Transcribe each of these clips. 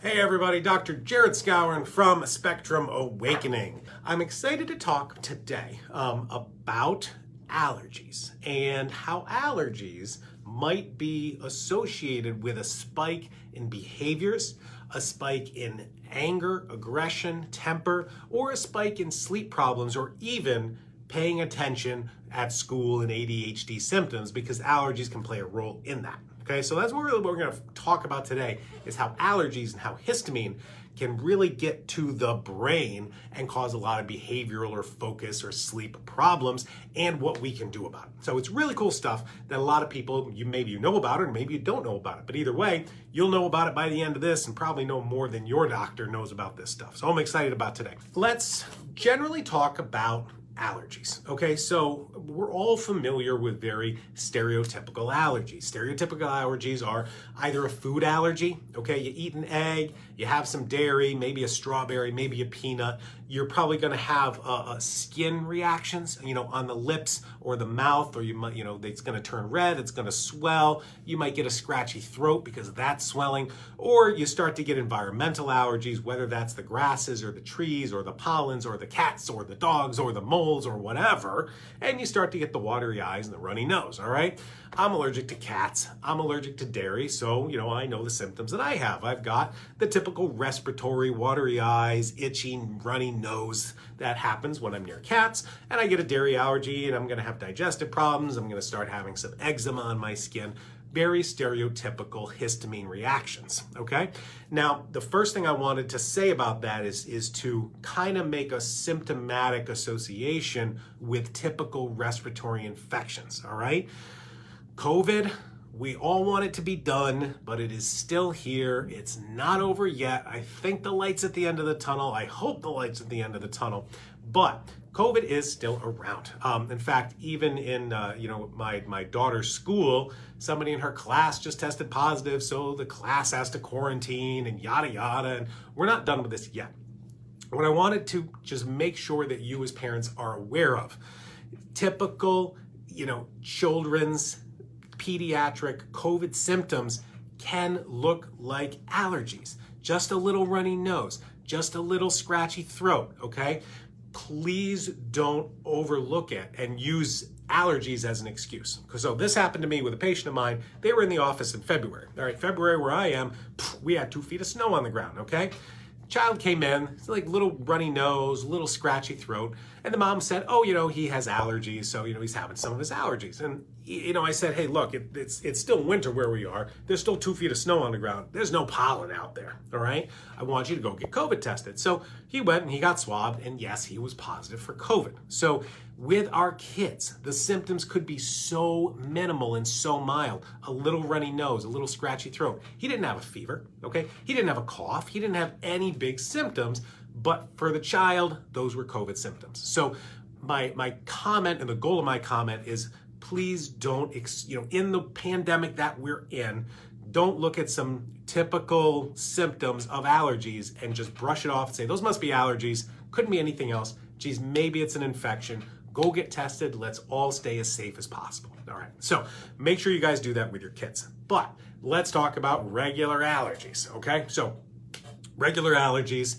Hey everybody, Dr. Jared Skowron from Spectrum Awakening. I'm excited to talk today about allergies and how allergies might be associated with a spike in behaviors, a spike in anger, aggression, temper, or a spike in sleep problems, or even paying attention at school and ADHD symptoms, because allergies can play a role in that. Okay, so that's what we're going to talk about today, is how allergies and how histamine can really get to the brain and cause a lot of behavioral or focus or sleep problems, and what we can do about it. So it's really cool stuff that a lot of people, maybe you know about it, or maybe you don't know about it. But either way, you'll know about it by the end of this and probably know more than your doctor knows about this stuff. So I'm excited about today. Let's generally talk about allergies. Okay, so we're all familiar with very stereotypical allergies. Stereotypical allergies are either a food allergy, okay, you eat an egg, you have some dairy, maybe a strawberry, maybe a peanut, you're probably going to have skin reactions, on the lips or the mouth, or you might, it's going to turn red, it's going to swell, you might get a scratchy throat because of that swelling, or you start to get environmental allergies, whether that's the grasses or the trees or the pollens or the cats or the dogs or the moles or whatever, and you start to get the watery eyes and the runny nose, all right? I'm allergic to cats, I'm allergic to dairy, so, I know the symptoms that I have. I've got the typical respiratory, watery eyes, itching, runny nose that happens when I'm near cats, and I get a dairy allergy, and I'm gonna have digestive problems, I'm gonna start having some eczema on my skin. Very stereotypical histamine reactions, okay? Now, the first thing I wanted to say about that is to kind of make a symptomatic association with typical respiratory infections, all right? COVID, we all want it to be done, but it is still here. It's not over yet. I think the light's at the end of the tunnel. I hope the light's at the end of the tunnel, but COVID is still around. In fact, even in my daughter's school, somebody in her class just tested positive, so the class has to quarantine and yada yada, and we're not done with this yet. What I wanted to just make sure that you as parents are aware of, typical, children's pediatric COVID symptoms can look like allergies. Just a little runny nose, just a little scratchy throat, okay? Please don't overlook it and use allergies as an excuse. So this happened to me with a patient of mine. They were in the office in February. All right, February where I am, we had 2 feet of snow on the ground, okay? Child came in, it's like little runny nose, little scratchy throat. And the mom said, oh, he has allergies. So, he's having some of his allergies. And, I said, hey, look, it's still winter where we are. There's still 2 feet of snow on the ground. There's no pollen out there. All right. I want you to go get COVID tested. So he went and he got swabbed. And yes, he was positive for COVID. So with our kids, the symptoms could be so minimal and so mild. A little runny nose, a little scratchy throat. He didn't have a fever. Okay. He didn't have a cough. He didn't have any big symptoms. But for the child, those were COVID symptoms. So my comment, and the goal of my comment, is please don't, in the pandemic that we're in, don't look at some typical symptoms of allergies and just brush it off and say, those must be allergies, couldn't be anything else. Geez, maybe it's an infection. Go get tested. Let's all stay as safe as possible. All right, so make sure you guys do that with your kids. But let's talk about regular allergies, okay? So regular allergies,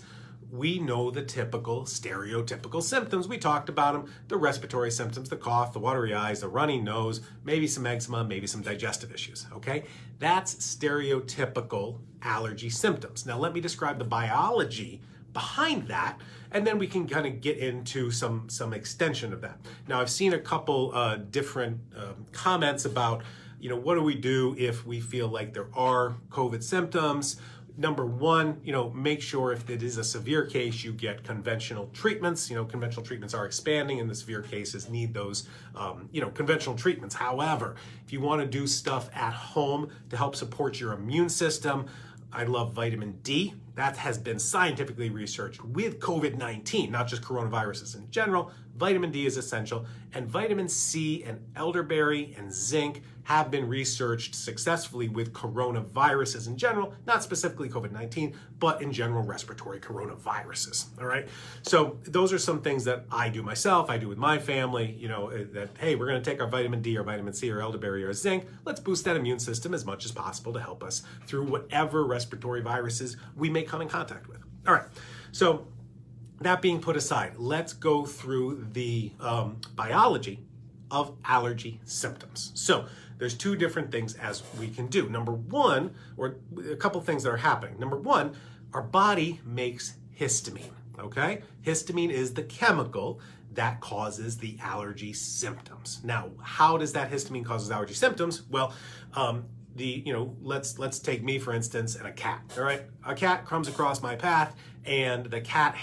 we know the typical stereotypical symptoms. We talked about them, the respiratory symptoms, the cough, the watery eyes, the runny nose, maybe some eczema, maybe some digestive issues, okay? That's stereotypical allergy symptoms. Now let me describe the biology behind that, and then we can kind of get into some extension of that. Now I've seen a couple different comments about, what do we do if we feel like there are COVID symptoms? Number one, make sure if it is a severe case, you get conventional treatments. Conventional treatments are expanding, and the severe cases need those, conventional treatments. However, if you want to do stuff at home to help support your immune system, I love vitamin D. That has been scientifically researched with COVID-19, not just coronaviruses in general. Vitamin D is essential, and vitamin C and elderberry and zinc have been researched successfully with coronaviruses in general, not specifically COVID-19, but in general respiratory coronaviruses, all right? So those are some things that I do myself, I do with my family, that, hey, we're gonna take our vitamin D or vitamin C or elderberry or zinc, let's boost that immune system as much as possible to help us through whatever respiratory viruses we may come in contact with. All right, so that being put aside, let's go through the biology of allergy symptoms. So there's two different things as we can do. Number one, or a couple things that are happening. Number one, our body makes histamine, okay? Histamine is the chemical that causes the allergy symptoms. Now, how does that histamine causes allergy symptoms? Well, let's take me for instance and a cat, all right? A cat comes across my path and the cat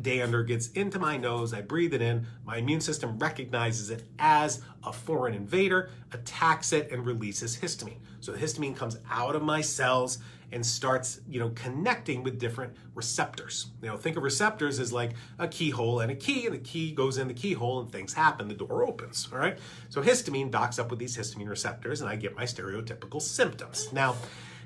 dander gets into my nose, I breathe it in, my immune system recognizes it as a foreign invader, attacks it, and releases histamine. So the histamine comes out of my cells and starts, connecting with different receptors. Think of receptors as like a keyhole and a key, and the key goes in the keyhole and things happen, the door opens, all right? So histamine docks up with these histamine receptors and I get my stereotypical symptoms. Now,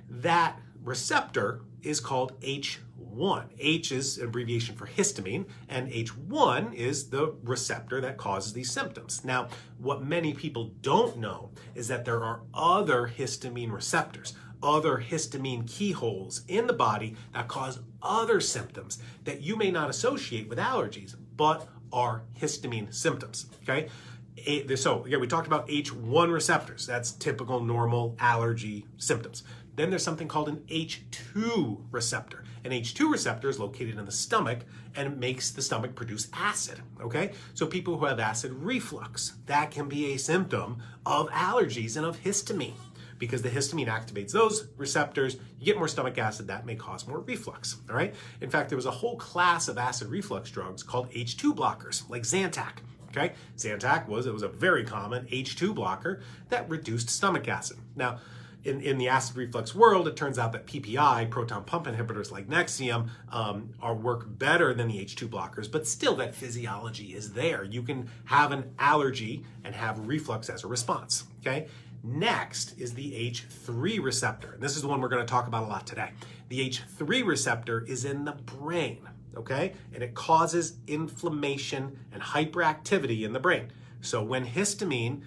that receptor is called H1. H is an abbreviation for histamine, and H1 is the receptor that causes these symptoms. Now, what many people don't know is that there are other histamine receptors, other histamine keyholes in the body that cause other symptoms that you may not associate with allergies, but are histamine symptoms, okay? So again, we talked about H1 receptors. That's typical normal allergy symptoms. Then there's something called an H2 receptor. An H2 receptor is located in the stomach and it makes the stomach produce acid, okay? So people who have acid reflux, that can be a symptom of allergies and of histamine. Because the histamine activates those receptors, you get more stomach acid, that may cause more reflux, all right? In fact, there was a whole class of acid reflux drugs called H2 blockers, like Zantac, okay? Zantac was a very common H2 blocker that reduced stomach acid. Now, in the acid reflux world, it turns out that PPI, proton pump inhibitors like Nexium, work better than the H2 blockers, but still that physiology is there. You can have an allergy and have reflux as a response, okay? Next is the H3 receptor. And this is the one we're going to talk about a lot today. The H3 receptor is in the brain, okay? And it causes inflammation and hyperactivity in the brain. So when histamine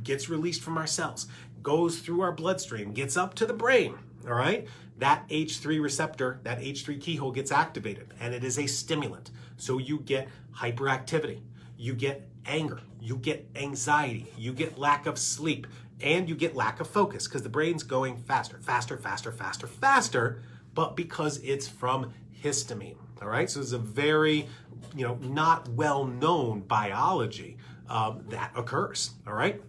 gets released from our cells, goes through our bloodstream, gets up to the brain, all right? That H3 receptor, that H3 keyhole gets activated, and it is a stimulant. So you get hyperactivity, you get anger, you get anxiety, you get lack of sleep, and you get lack of focus because the brain's going faster, but because it's from histamine, all right? So it's a very, not well-known biology that occurs, all right?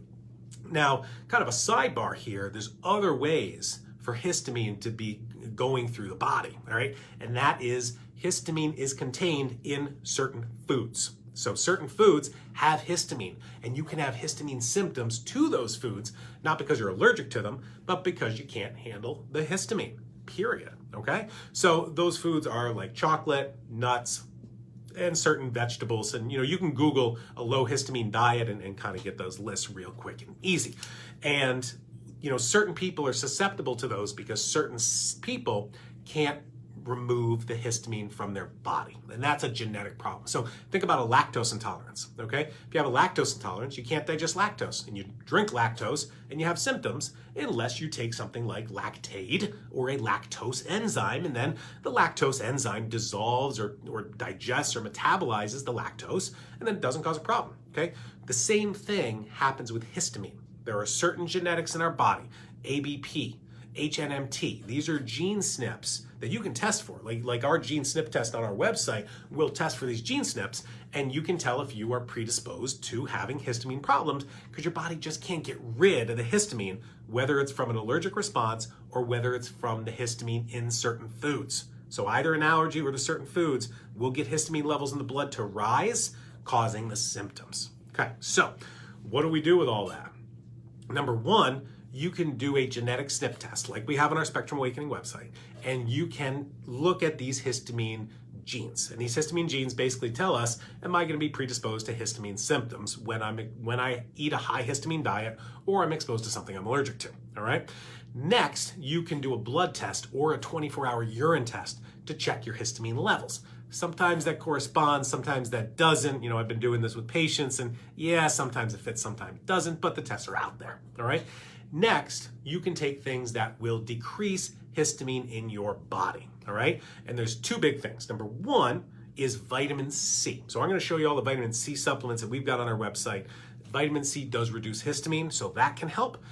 Now, kind of a sidebar here, there's other ways for histamine to be going through the body, all right? And that is histamine is contained in certain foods. So certain foods have histamine, and you can have histamine symptoms to those foods, not because you're allergic to them, but because you can't handle the histamine, period, okay? So those foods are like chocolate, nuts, and certain vegetables. And you can Google a low histamine diet and kind of get those lists real quick and easy. And certain people are susceptible to those because certain people can't remove the histamine from their body. And that's a genetic problem. So think about a lactose intolerance, okay? If you have a lactose intolerance, you can't digest lactose, and you drink lactose and you have symptoms unless you take something like Lactaid or a lactose enzyme, and then the lactose enzyme dissolves or digests or metabolizes the lactose, and then it doesn't cause a problem, okay? The same thing happens with histamine. There are certain genetics in our body, ABP, HNMT. These are gene SNPs that you can test for. Like our gene SNP test on our website will test for these gene SNPs, and you can tell if you are predisposed to having histamine problems because your body just can't get rid of the histamine, whether it's from an allergic response or whether it's from the histamine in certain foods. So either an allergy or to certain foods will get histamine levels in the blood to rise, causing the symptoms. Okay, so what do we do with all that? Number one, you can do a genetic SNP test like we have on our Spectrum Awakening website, and you can look at these histamine genes. And these histamine genes basically tell us, am I going to be predisposed to histamine symptoms when I eat a high histamine diet or I'm exposed to something I'm allergic to, all right? Next, you can do a blood test or a 24-hour urine test to check your histamine levels. Sometimes that corresponds, sometimes that doesn't. You know, I've been doing this with patients, and yeah, sometimes it fits, sometimes it doesn't, but the tests are out there, all right? Next, you can take things that will decrease histamine in your body, all right? And there's two big things. Number one is vitamin C. So I'm gonna show you all the vitamin C supplements that we've got on our website. Vitamin C does reduce histamine, so that can help.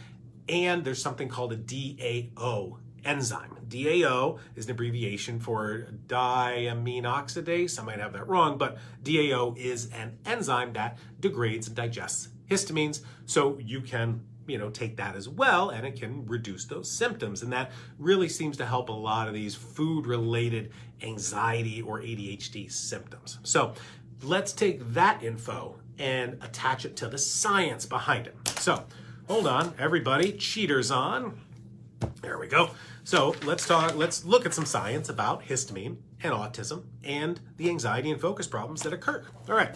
And there's something called a DAO enzyme. DAO is an abbreviation for diamine oxidase. I might have that wrong, but DAO is an enzyme that degrades and digests histamines. So you can, take that as well, and it can reduce those symptoms. And that really seems to help a lot of these food-related anxiety or ADHD symptoms. So let's take that info and attach it to the science behind it. So hold on, everybody, cheaters on. There we go. So let's look at some science about histamine and autism and the anxiety and focus problems that occur. All right.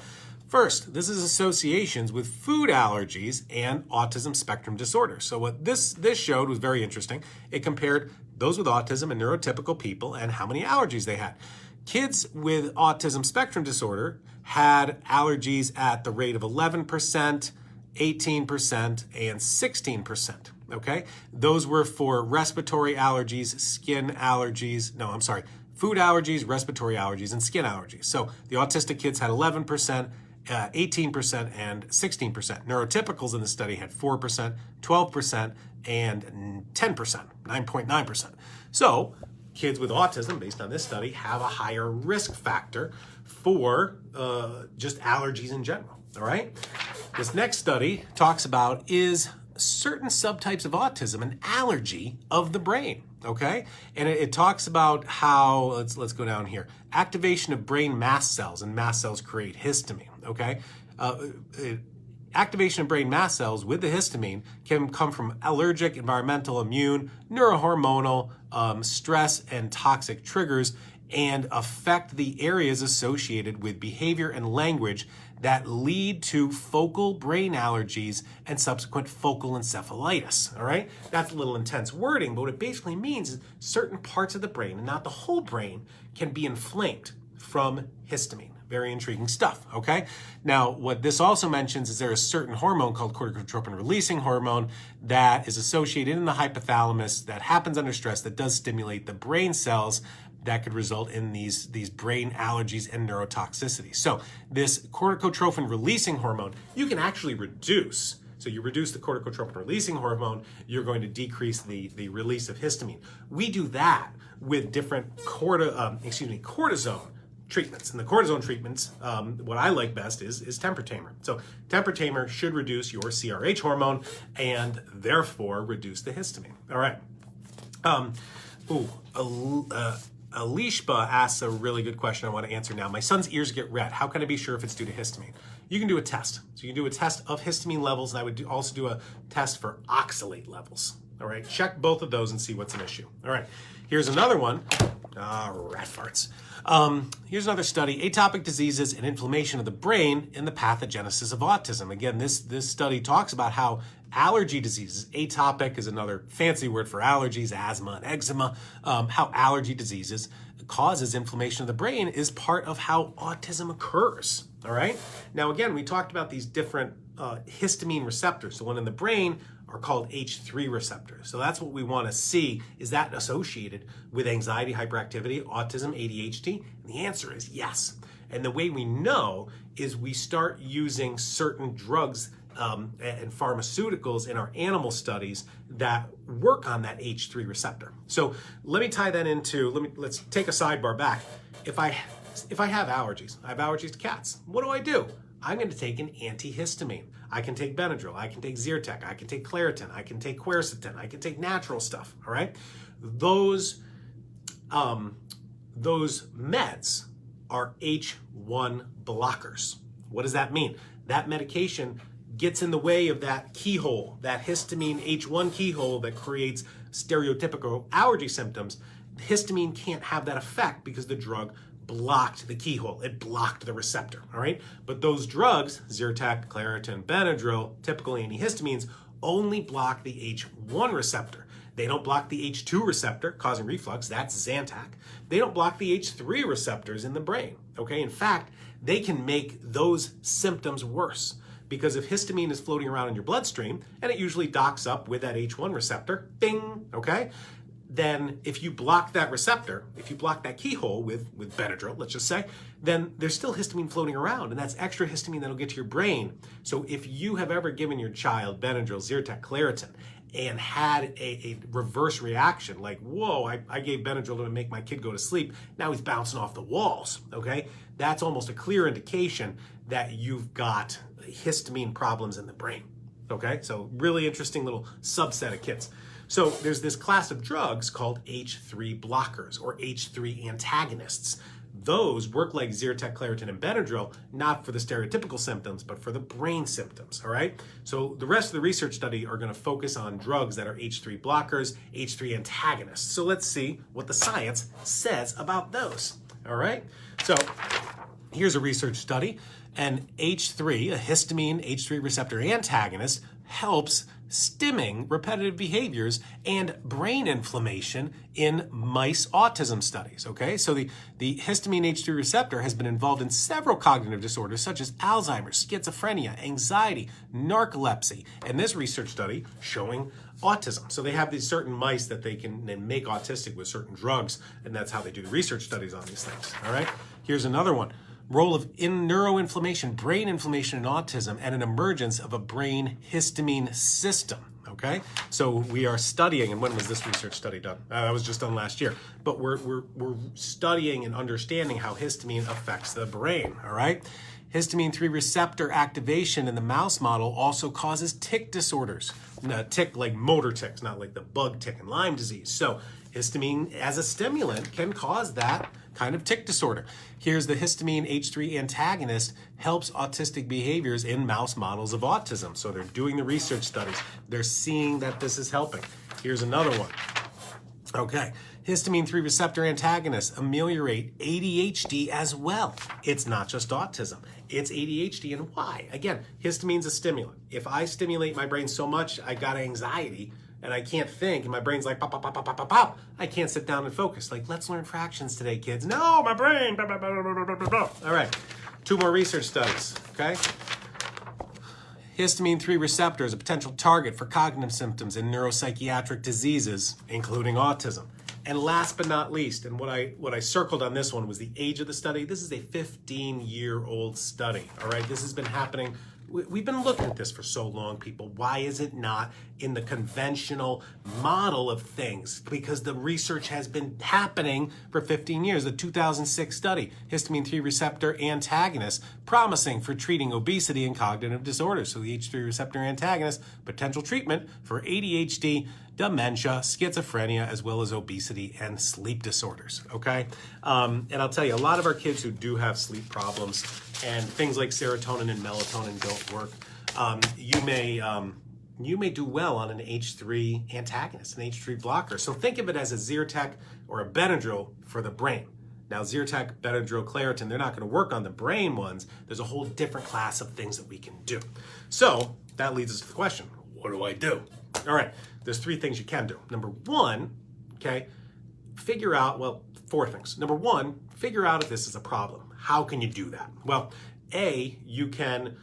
First, this is associations with food allergies and autism spectrum disorder. So what this showed was very interesting. It compared those with autism and neurotypical people and how many allergies they had. Kids with autism spectrum disorder had allergies at the rate of 11%, 18%, and 16%. Okay? Those were for respiratory allergies, skin allergies, food allergies, respiratory allergies, and skin allergies. So the autistic kids had 11%, 18%, and 16%. Neurotypicals in the study had 4%, 12%, and 10%, 9.9%. So kids with autism, based on this study, have a higher risk factor for just allergies in general, all right? This next study talks about is certain subtypes of autism an allergy of the brain, okay? And it talks about how, let's go down here, activation of brain mast cells, and mast cells create histamine, okay? Activation of brain mast cells with the histamine can come from allergic, environmental, immune, neurohormonal, stress, and toxic triggers, and affect the areas associated with behavior and language that lead to focal brain allergies and subsequent focal encephalitis, all right? That's a little intense wording, but what it basically means is certain parts of the brain, and not the whole brain, can be inflamed from histamine. Very intriguing stuff, okay? Now, what this also mentions is there is a certain hormone called corticotropin-releasing hormone that is associated in the hypothalamus that happens under stress that does stimulate the brain cells that could result in these brain allergies and neurotoxicity. So this corticotropin-releasing hormone, you can actually reduce. So you reduce the corticotropin-releasing hormone, you're going to decrease the release of histamine. We do that with different cortisone treatments. And the cortisone treatments, what I like best is temper tamer. So temper tamer should reduce your CRH hormone and therefore reduce the histamine. All right. Alishba asks a really good question I want to answer now. My son's ears get red. How can I be sure if it's due to histamine? You can do a test. So you can do a test of histamine levels, and I would also do a test for oxalate levels. All right, check both of those and see what's an issue. All right, here's another one. Rat farts. Here's another study, atopic diseases and inflammation of the brain in the pathogenesis of autism. Again, this study talks about how allergy diseases, atopic is another fancy word for allergies, asthma and eczema, how allergy diseases causes inflammation of the brain is part of how autism occurs, all right? Now, again, we talked about these different histamine receptors. The one in the brain are called H3 receptors. So that's what we want to see. Is that associated with anxiety, hyperactivity, autism, ADHD? And the answer is yes. And the way we know is we start using certain drugs and pharmaceuticals in our animal studies that work on that H3 receptor. So let me tie that into, let's take a sidebar back. If I have allergies, I have allergies to cats. What do? I'm going to take an antihistamine. I can take Benadryl, I can take Zyrtec, I can take Claritin, I can take quercetin, I can take natural stuff, all right? Those meds are H1 blockers. What does that mean? That medication gets in the way of that keyhole, that histamine H1 keyhole that creates stereotypical allergy symptoms. Histamine can't have that effect because the drug blocked the keyhole. It blocked the receptor, all right? But those drugs, Zyrtec, Claritin, Benadryl, typical antihistamines, only block the H1 receptor. They don't block the H2 receptor, causing reflux. That's Zantac. They don't block the H3 receptors in the brain, okay? In fact, they can make those symptoms worse because if histamine is floating around in your bloodstream, and it usually docks up with that H1 receptor, bing, okay? Then if you block that receptor, if you block that keyhole with Benadryl, let's just say, then there's still histamine floating around, and that's extra histamine that'll get to your brain. So if you have ever given your child Benadryl, Zyrtec, Claritin, and had a reverse reaction, like, whoa, I gave Benadryl to make my kid go to sleep, now he's bouncing off the walls, okay? That's almost a clear indication that you've got histamine problems in the brain, okay? So really interesting little subset of kids. So there's this class of drugs called H3 blockers or H3 antagonists. Those work like Zyrtec, Claritin, and Benadryl, not for the stereotypical symptoms, but for the brain symptoms, all right? So the rest of the research study are gonna focus on drugs that are H3 blockers, H3 antagonists. So let's see what the science says about those, all right? So here's a research study, and H3, a histamine H3 receptor antagonist, helps stimming repetitive behaviors and brain inflammation in mice autism studies, okay? So the histamine H3 receptor has been involved in several cognitive disorders such as Alzheimer's, schizophrenia, anxiety, narcolepsy, and this research study showing autism. So they have these certain mice that they make autistic with certain drugs, and that's how they do the research studies on these things, all right? Here's another one. Role of neuroinflammation, brain inflammation in autism, and an emergence of a brain histamine system, okay? So we are studying, and when was this research study done? That was just done last year. But we're studying and understanding how histamine affects the brain, all right? Histamine 3 receptor activation in the mouse model also causes tic disorders. Tic like motor tics, not like the bug tick and Lyme disease. So histamine as a stimulant can cause that kind of tic disorder. Here's the histamine H3 antagonist helps autistic behaviors in mouse models of autism. So they're doing the research studies. They're seeing that this is helping. Here's another one. Okay, histamine 3 receptor antagonists ameliorate ADHD as well. It's not just autism, it's ADHD. And why? Again, histamine's a stimulant. If I stimulate my brain so much, I got anxiety, and I can't think, and my brain's like pop, pop, pop, pop, pop, pop, pop. I can't sit down and focus. Like, let's learn fractions today, kids. No, my brain. Blah, blah, blah, blah, blah, blah, blah. All right, 2 more research studies, okay? Histamine 3 receptor is a potential target for cognitive symptoms in neuropsychiatric diseases, including autism. And last but not least, and what I circled on this one was the age of the study. This is a 15-year-old study, all right? This has been happening. We've been looking at this for so long, people. Why is it not in the conventional model of things? Because the research has been happening for 15 years. The 2006 study, histamine 3 receptor antagonist, promising for treating obesity and cognitive disorders. So the H3 receptor antagonist, potential treatment for ADHD, dementia, schizophrenia, as well as obesity and sleep disorders, okay? And I'll tell you, a lot of our kids who do have sleep problems and things like serotonin and melatonin don't work, you may do well on an H3 antagonist, an H3 blocker. So think of it as a Zyrtec or a Benadryl for the brain. Now, Zyrtec, Benadryl, Claritin, they're not going to work on the brain ones. There's a whole different class of things that we can do. So that leads us to the question, what do I do? All right, there's 3 things you can do. Number 1, okay, figure out, well, 4 things. Number 1, figure out if this is a problem. How can you do that? Well, A, you can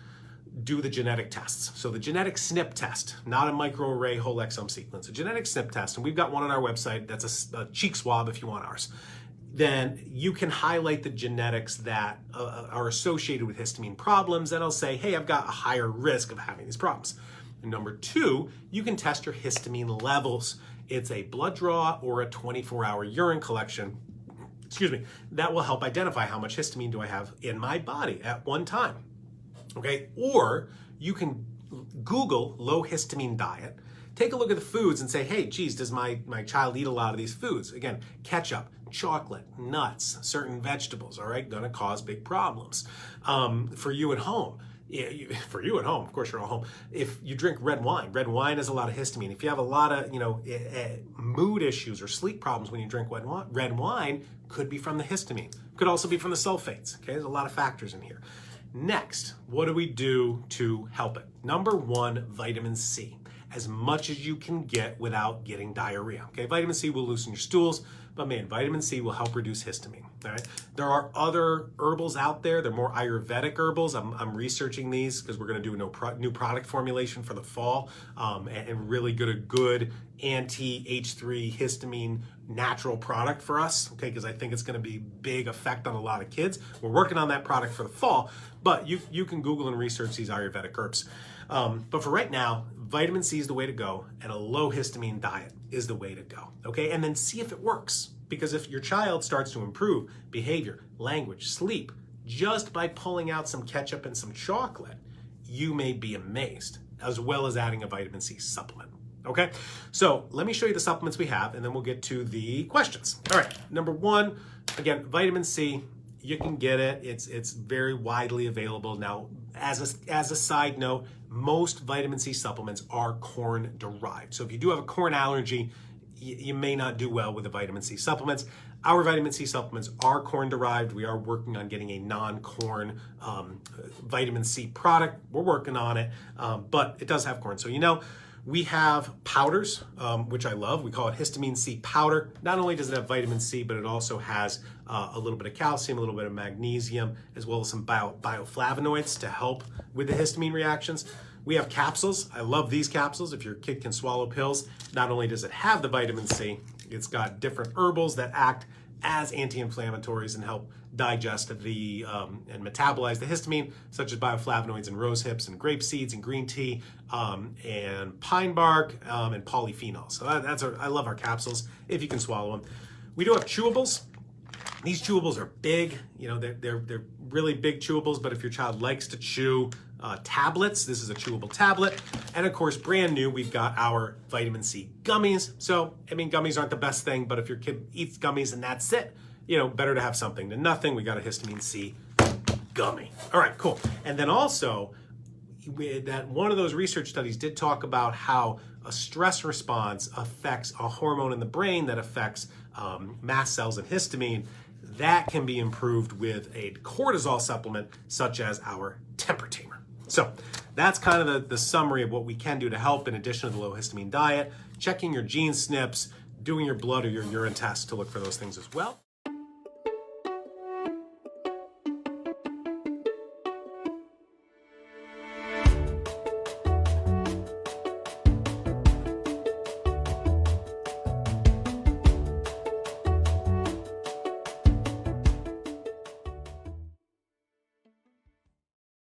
do the genetic tests. So the genetic SNP test, not a microarray whole exome sequence, a genetic SNP test, and we've got one on our website. That's a cheek swab if you want ours. Then you can highlight the genetics that are associated with histamine problems, and I'll say, hey, I've got a higher risk of having these problems. And number 2, you can test your histamine levels. It's a blood draw or a 24-hour urine collection, that will help identify how much histamine do I have in my body at one time, okay? Or you can Google low histamine diet, take a look at the foods and say, hey, geez, does my child eat a lot of these foods? Again, ketchup, chocolate, nuts, certain vegetables, all right, gonna cause big problems for you at home. for you at home, of course you're all home, if you drink red wine has a lot of histamine. If you have a lot of, mood issues or sleep problems when you drink red wine, could be from the histamine. Could also be from the sulfates. Okay, there's a lot of factors in here. Next, what do we do to help it? Number one, vitamin C. As much as you can get without getting diarrhea. Okay, vitamin C will loosen your stools, but man, vitamin C will help reduce histamine. All right, there are other herbals out there. They're more Ayurvedic herbals. I'm researching these because we're going to do a new product formulation for the fall, and really get a good anti-H3 histamine natural product for us. Okay, because I think it's going to be big effect on a lot of kids. We're working on that product for the fall, but you can Google and research these Ayurvedic herbs. But for right now, vitamin C is the way to go, and a low histamine diet is the way to go. Okay, and then see if it works. Because if your child starts to improve behavior, language, sleep, just by pulling out some ketchup and some chocolate, you may be amazed, as well as adding a vitamin C supplement. Okay, so let me show you the supplements we have, and then we'll get to the questions. All right, number one, again, vitamin C. You can get it. It's very widely available now. As a side note, most vitamin C supplements are corn derived. So if you do have a corn allergy, you may not do well with the vitamin C supplements. Our vitamin C supplements are corn derived. We are working on getting a non-corn vitamin C product. We're working on it, but it does have corn. So we have powders, which I love. We call it histamine C powder. Not only does it have vitamin C, but it also has a little bit of calcium, a little bit of magnesium, as well as some bioflavonoids to help with the histamine reactions. We have capsules. I love these capsules. If your kid can swallow pills, not only does it have the vitamin C, it's got different herbals that act as anti-inflammatories and help digest and metabolize the histamine, such as bioflavonoids and rose hips and grape seeds and green tea and pine bark and polyphenols. So I love our capsules if you can swallow them. We do have chewables. These chewables are big. They're really big chewables, but if your child likes to chew tablets, this is a chewable tablet. And of course, brand new, we've got our vitamin C gummies. So, gummies aren't the best thing, but if your kid eats gummies and that's it, better to have something than nothing. We got a histamine C gummy. All right, cool. And then also, that one of those research studies did talk about how a stress response affects a hormone in the brain that affects mast cells and histamine. That can be improved with a cortisol supplement such as our temper tamer. So that's kind of the summary of what we can do to help in addition to the low histamine diet, checking your gene SNPs, doing your blood or your urine tests to look for those things as well.